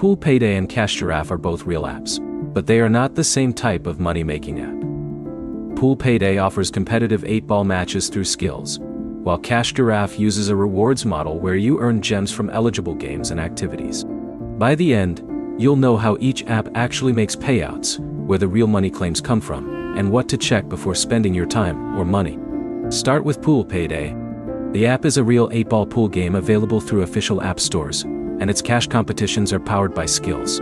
Pool Payday and Cash Giraffe are both real apps, but they are not the same type of money-making app. Pool Payday offers competitive 8-ball matches through skills, while Cash Giraffe uses a rewards model where you earn gems from eligible games and activities. By the end, you'll know how each app actually makes payouts, where the real money claims come from, and what to check before spending your time or money. Start with Pool Payday. The app is a real 8-ball pool game available through official app stores, and its cash competitions are powered by skills.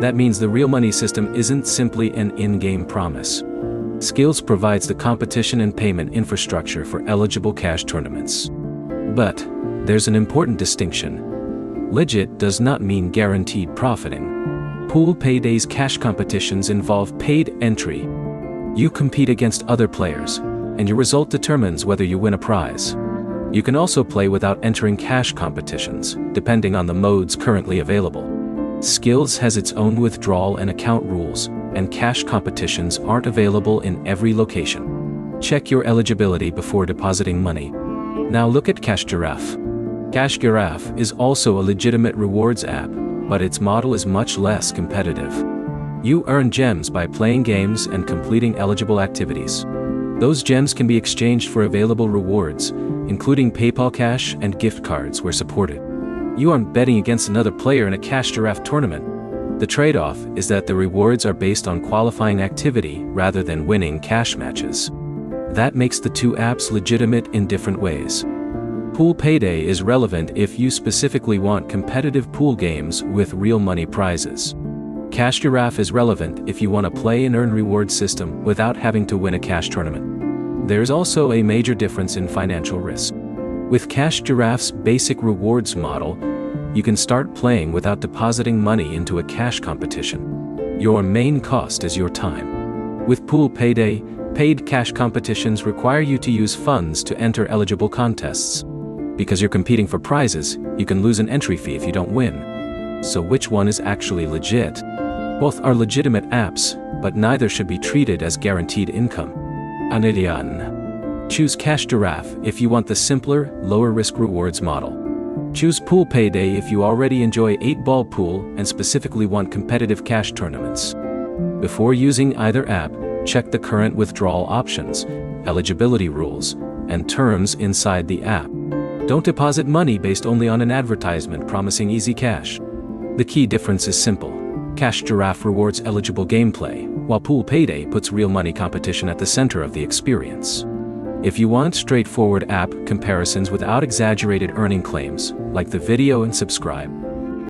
That means the real money system isn't simply an in-game promise. Skills provides the competition and payment infrastructure for eligible cash tournaments. But there's an important distinction. Legit does not mean guaranteed profiting. Pool Payday's cash competitions involve paid entry. You compete against other players, and your result determines whether you win a prize. You can also play without entering cash competitions, depending on the modes currently available. Skills has its own withdrawal and account rules, and cash competitions aren't available in every location. Check your eligibility before depositing money. Now look at Cash Giraffe. Cash Giraffe is also a legitimate rewards app, but its model is much less competitive. You earn gems by playing games and completing eligible activities. Those gems can be exchanged for available rewards, including PayPal Cash and gift cards where supported. You aren't betting against another player in a Cash Giraffe tournament. The trade-off is that the rewards are based on qualifying activity rather than winning cash matches. That makes the two apps legitimate in different ways. Pool Payday is relevant if you specifically want competitive pool games with real money prizes. Cash Giraffe is relevant if you want a play and earn reward system without having to win a cash tournament. There's also a major difference in financial risk. With Cash Giraffe's basic rewards model, you can start playing without depositing money into a cash competition. Your main cost is your time. With Pool Payday, paid cash competitions require you to use funds to enter eligible contests. Because you're competing for prizes, you can lose an entry fee if you don't win. So which one is actually legit? Both are legitimate apps, but neither should be treated as guaranteed income. Anilian. Choose Cash Giraffe if you want the simpler, lower-risk rewards model. Choose Pool Payday if you already enjoy 8-ball pool and specifically want competitive cash tournaments. Before using either app, check the current withdrawal options, eligibility rules, and terms inside the app. Don't deposit money based only on an advertisement promising easy cash. The key difference is simple. Cash Giraffe rewards eligible gameplay, while Pool Payday puts real money competition at the center of the experience. If you want straightforward app comparisons without exaggerated earning claims, like the video and subscribe.